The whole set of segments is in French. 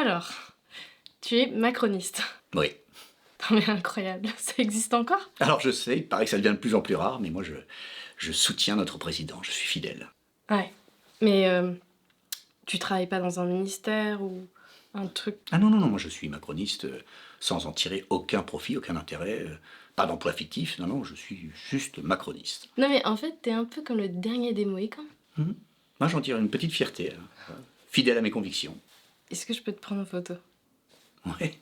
Alors, tu es macroniste. Oui. Non mais incroyable, ça existe encore? Alors je sais, il paraît que ça devient de plus en plus rare, mais moi je soutiens notre président, je suis fidèle. Ouais. Mais tu travailles pas dans un ministère ou un truc... Ah non, non, non, moi je suis macroniste sans en tirer aucun profit, aucun intérêt, pas d'emploi fictif, non, non, je suis juste macroniste. Non mais en fait, t'es un peu comme le dernier des Mohicans. Moi j'en tire une petite fierté, fidèle à mes convictions. Est-ce que je peux te prendre en photo? Ouais.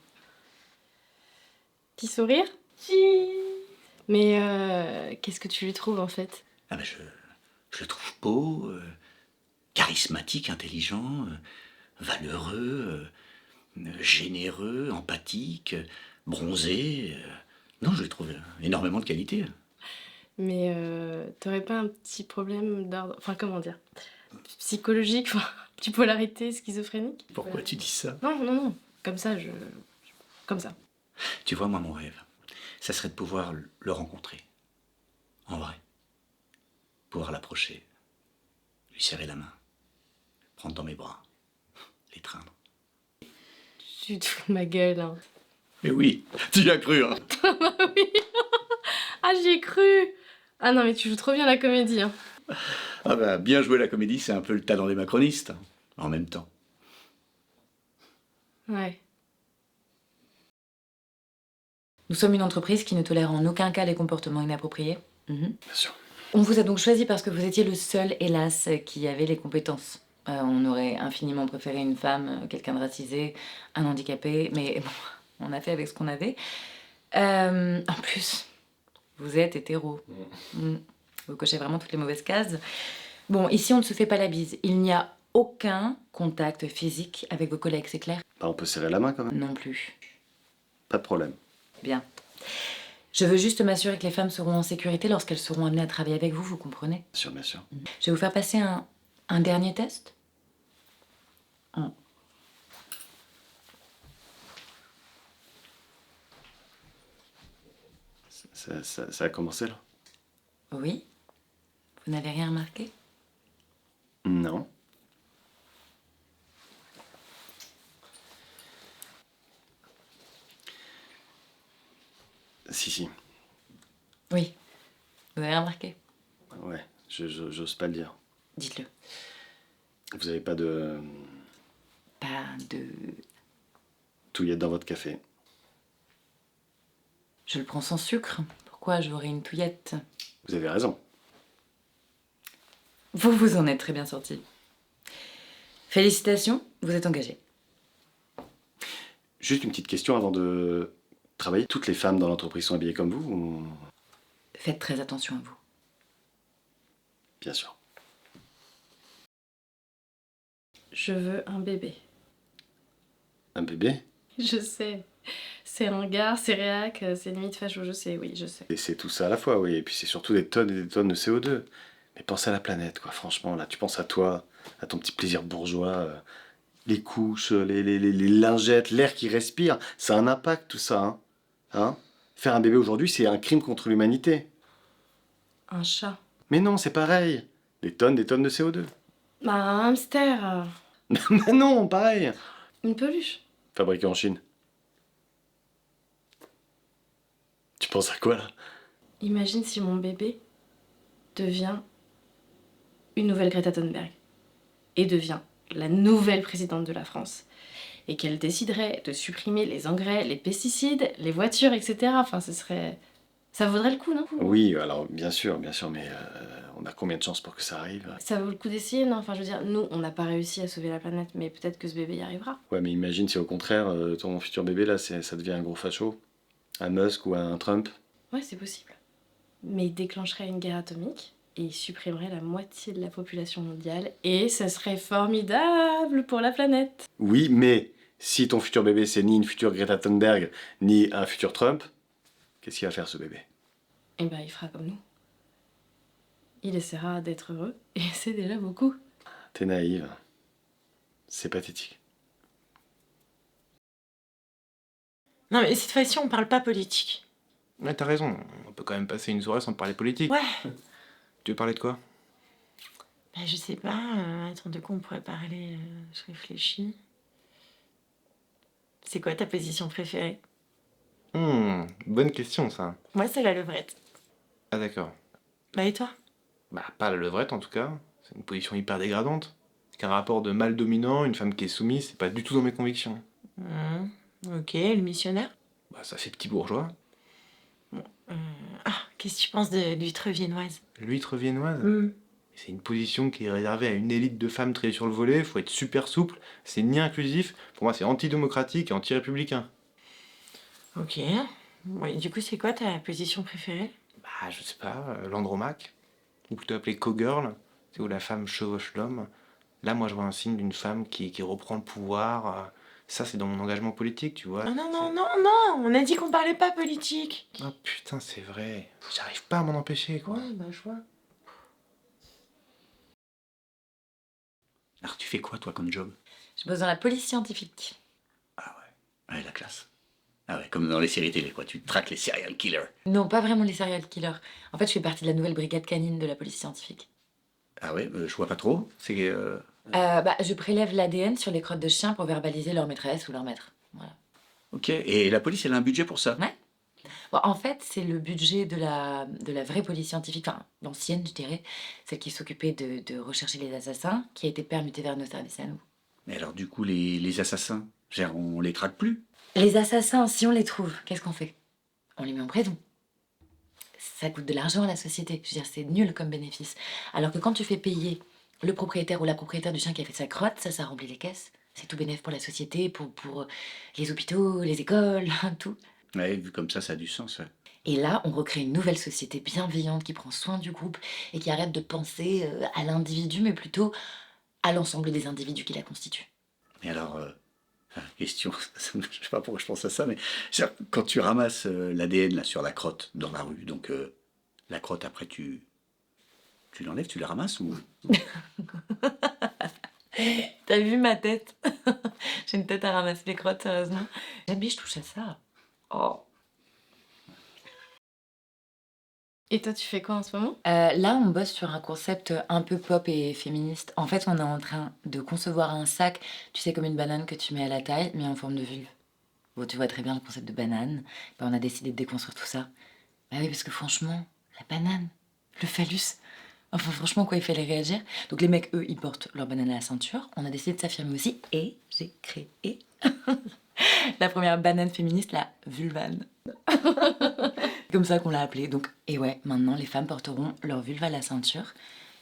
Petit sourire? Cheese. Mais qu'est-ce que tu lui trouves en fait? Ah ben je le trouve beau, charismatique, intelligent, valeureux, généreux, empathique, bronzé. Non, je le trouve énormément de qualité. Mais t'aurais pas un petit problème d'ordre... Enfin, comment dire? Psychologique, enfin, bipolarité, schizophrénique? Pourquoi tu dis ça? Non, non, non. Comme ça, Comme ça. Tu vois, moi, mon rêve, ça serait de pouvoir le rencontrer. En vrai. Pouvoir l'approcher, lui serrer la main, prendre dans mes bras, l'étreindre. Tu te fous de ma gueule, hein. Mais oui, tu y as cru, hein? Oui. Ah, j'y ai cru. Ah non, mais tu joues trop bien la comédie, hein. Ah bah, bien jouer la comédie, c'est un peu le talent des macronistes, en même temps. Ouais. Nous sommes une entreprise qui ne tolère en aucun cas les comportements inappropriés. Bien sûr. On vous a donc choisi parce que vous étiez le seul, hélas, qui avait les compétences. On aurait infiniment préféré une femme, quelqu'un de racisé, un handicapé, mais bon, on a fait avec ce qu'on avait. En plus, vous êtes hétéro. Vous cochez vraiment toutes les mauvaises cases. Bon, ici, on ne se fait pas la bise. Il n'y a aucun contact physique avec vos collègues, c'est clair? Bah, on peut serrer la main quand même. Non plus. Pas de problème. Bien. Je veux juste m'assurer que les femmes seront en sécurité lorsqu'elles seront amenées à travailler avec vous, vous comprenez? Bien sûr, bien sûr. Je vais vous faire passer un dernier test. Ça a commencé là? Oui? Vous n'avez rien remarqué? Non. Si. Oui. Vous avez rien remarqué? Ouais, j'ose pas le dire. Dites-le. Vous avez pas de Pas de... touillette dans votre café? Je le prends sans sucre. Pourquoi j'aurais une touillette? Vous avez raison. Vous vous en êtes très bien sorti. Félicitations, vous êtes engagé. Juste une petite question avant de travailler. Toutes les femmes dans l'entreprise sont habillées comme vous ou... Faites très attention à vous. Bien sûr. Je veux un bébé. Un bébé? Je sais. C'est ringard, c'est réac, c'est limite facho, je sais, oui, je sais. Et c'est tout ça à la fois, oui. Et puis c'est surtout des tonnes et des tonnes de CO2. Mais pense à la planète, quoi. Franchement, là, tu penses à toi, à ton petit plaisir bourgeois, les couches, les lingettes, l'air qui respire. Ça a un impact, tout ça, hein. Hein? Faire un bébé aujourd'hui, c'est un crime contre l'humanité. Un chat. Mais non, c'est pareil. Des tonnes de CO2. Bah, un hamster. Mais non, pareil. Une peluche. Fabriqué en Chine. Tu penses à quoi, là? Imagine si mon bébé devient une nouvelle Greta Thunberg et devient la nouvelle présidente de la France et qu'elle déciderait de supprimer les engrais, les pesticides, les voitures, etc. Enfin, ce serait... Ça vaudrait le coup, non? Oui, alors, bien sûr, mais on a combien de chances pour que ça arrive? Ça vaut le coup d'essayer, non? Enfin, je veux dire, nous, on n'a pas réussi à sauver la planète, mais peut-être que ce bébé y arrivera. Ouais, mais imagine si au contraire, ton futur bébé, là, ça devient un gros facho. Un Musk ou un Trump. Ouais, c'est possible. Mais il déclencherait une guerre atomique et il supprimerait la moitié de la population mondiale et ça serait formidable pour la planète. Oui, mais si ton futur bébé, c'est ni une future Greta Thunberg, ni un futur Trump, qu'est-ce qu'il va faire, ce bébé? Et ben, il fera comme nous. Il essaiera d'être heureux et c'est déjà beaucoup. T'es naïve. C'est pathétique. Non mais cette fois-ci on parle pas politique. Ouais, t'as raison, on peut quand même passer une soirée sans parler politique. Ouais. Tu veux parler de quoi? Bah je sais pas, attends de quoi on pourrait parler, je réfléchis. C'est quoi ta position préférée? Bonne question ça. Moi, c'est la levrette. Ah d'accord. Bah et toi? Bah pas la levrette en tout cas. C'est une position hyper dégradante. Qu'un rapport de mâle dominant, une femme qui est soumise, c'est pas du tout dans mes convictions. Ok, le missionnaire. Bah ça fait petit bourgeois. Qu'est-ce que tu penses de l'huître viennoise? L'huître viennoise. C'est une position qui est réservée à une élite de femmes triées sur le volet, faut être super souple, c'est ni inclusif, pour moi c'est antidémocratique et anti-républicain. Ok. Ouais, du coup, c'est quoi ta position préférée? Bah je sais pas, l'andromaque, ou plutôt appelé cowgirl, c'est où la femme chevauche l'homme. Là moi je vois un signe d'une femme qui reprend le pouvoir, ça c'est dans mon engagement politique, tu vois. Ah non, non, non, non, on a dit qu'on parlait pas politique. Oh putain c'est vrai, j'arrive pas à m'en empêcher quoi. Ouais, bah je vois. Alors tu fais quoi toi comme job? Je bosse dans la police scientifique. Ah ouais, ouais, la classe. Ah ouais, comme dans les séries télé, quoi. Tu traques les serial killers. Non, pas vraiment les serial killers. En fait, je fais partie de la nouvelle brigade canine de la police scientifique. Ah ouais, je vois pas trop. C'est... Je prélève l'ADN sur les crottes de chiens pour verbaliser leur maîtresse ou leur maître. Voilà. Ok, et la police, elle a un budget pour ça? Ouais. Bon, en fait, c'est le budget de la vraie police scientifique, enfin, l'ancienne, je dirais, celle qui s'occupait de rechercher les assassins, qui a été permutée vers nos services à nous. Mais alors du coup, les assassins, genre, on les traque plus? Les assassins, si on les trouve, qu'est-ce qu'on fait? On les met en prison. Ça coûte de l'argent à la société. Je veux dire, c'est nul comme bénéfice. Alors que quand tu fais payer le propriétaire ou la propriétaire du chien qui a fait sa crotte, ça remplit les caisses. C'est tout bénéf pour la société, pour les hôpitaux, les écoles, tout. Ouais, vu comme ça a du sens, ouais. Et là, on recrée une nouvelle société bienveillante qui prend soin du groupe et qui arrête de penser à l'individu, mais plutôt à l'ensemble des individus qui la constituent. Mais alors, question, je sais pas pourquoi je pense à ça, mais c'est-à-dire, quand tu ramasses l'ADN là, sur la crotte dans la rue, donc la crotte, après, tu l'enlèves, tu la ramasses ou... T'as vu ma tête? J'ai une tête à ramasser les crottes, sérieusement. Jamais je touche à ça. Oh. Et toi, tu fais quoi en ce moment? Là, on bosse sur un concept un peu pop et féministe. En fait, on est en train de concevoir un sac, tu sais, comme une banane que tu mets à la taille, mais en forme de vulve. Bon, tu vois très bien le concept de banane. Ben, on a décidé de déconstruire tout ça. Bah oui, parce que franchement, la banane, le phallus, enfin franchement, quoi, il fallait réagir. Donc les mecs, eux, ils portent leur banane à la ceinture. On a décidé de s'affirmer aussi. Et j'ai créé la première banane féministe, la vulvane. Comme ça qu'on l'a appelée. Donc, et ouais, maintenant, les femmes porteront leur vulve à la ceinture.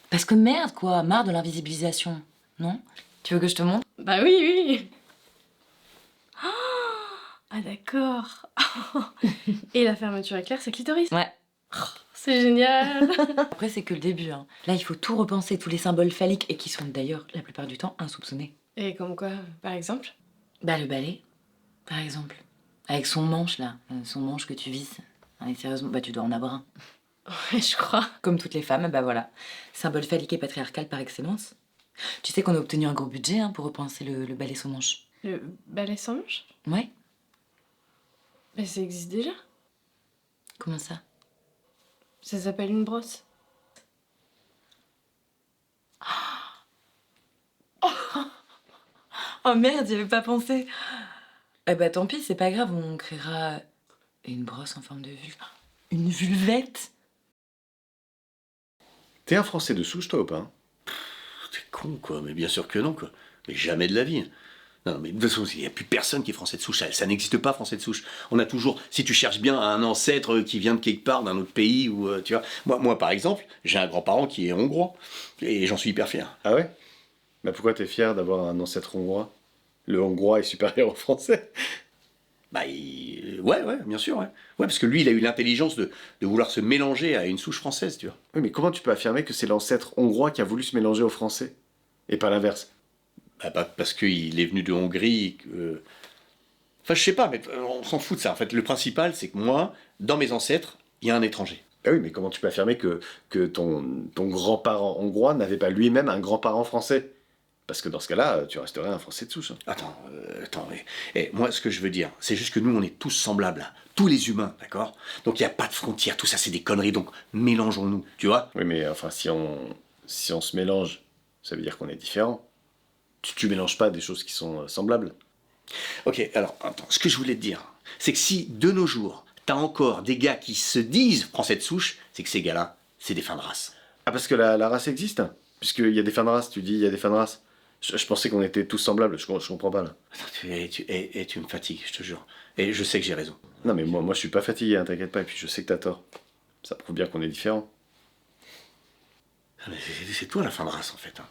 Parce que merde, quoi, marre de l'invisibilisation, non? Tu veux que je te montre? Bah oui, oui. Ah d'accord. Et la fermeture éclair, c'est clitoris. Ouais. C'est génial. Après, c'est que le début, hein. Là, il faut tout repenser, tous les symboles phalliques, et qui sont d'ailleurs, la plupart du temps, insoupçonnés. Et comme quoi, par exemple? Bah, le balai, par exemple. Avec son manche, là. Son manche que tu vises. Et sérieusement, bah, tu dois en avoir un. Ouais, je crois. Comme toutes les femmes, bah voilà. Symbole phallique et patriarcal par excellence. Tu sais qu'on a obtenu un gros budget pour repenser le balai sans manche. Le balai sans manche? Ouais. Mais ça existe déjà. Comment ça? Ça s'appelle une brosse. Oh merde, j'y avais pas pensé. Eh bah tant pis, c'est pas grave, on créera une brosse en forme de vulve. Une vulvette. T'es un Français de souche, toi, ou pas? T'es con, quoi. Mais bien sûr que non, quoi. Mais jamais de la vie. Non, mais de toute façon, il n'y a plus personne qui est français de souche. Ça n'existe pas, français de souche. On a toujours, si tu cherches bien, un ancêtre qui vient de quelque part, d'un autre pays, ou tu vois. Moi, par exemple, j'ai un grand-parent qui est hongrois. Et j'en suis hyper fier. Ah ouais? Bah pourquoi t'es fier d'avoir un ancêtre hongrois? Le hongrois est supérieur au français. Bah, ouais, bien sûr, ouais. Ouais, parce que lui, il a eu l'intelligence de vouloir se mélanger à une souche française, tu vois. Oui, mais comment tu peux affirmer que c'est l'ancêtre hongrois qui a voulu se mélanger aux Français? Et pas l'inverse? Bah, parce qu'il est venu de Hongrie. Et que... Enfin, je sais pas, mais on s'en fout de ça. En fait, le principal, c'est que moi, dans mes ancêtres, il y a un étranger. Bah oui, mais comment tu peux affirmer que ton grand-parent hongrois n'avait pas lui-même un grand-parent français? Parce que dans ce cas-là, tu resterais un Français de souche. Hein. Attends, moi, ce que je veux dire, c'est juste que nous, on est tous semblables, hein. Tous les humains, d'accord? Donc, il n'y a pas de frontières, tout ça, c'est des conneries, donc mélangeons-nous, tu vois? Oui, mais enfin, si on se mélange, ça veut dire qu'on est différent. Tu mélanges pas des choses qui sont semblables. Ok, alors, attends, ce que je voulais te dire, c'est que si, de nos jours, t'as encore des gars qui se disent français de souche, c'est que ces gars-là, c'est des fins de race. Ah, parce que la race existe? Puisqu'il y a des fins de race, tu dis, il y a des fins de race. Je pensais qu'on était tous semblables, je comprends pas là. Attends, tu me fatigues, je te jure. Et je sais que j'ai raison. Non mais moi je suis pas fatigué, hein, t'inquiète pas, et puis je sais que t'as tort. Ça prouve bien qu'on est différents. Ah, mais c'est toi la fin de race, en fait. Hein.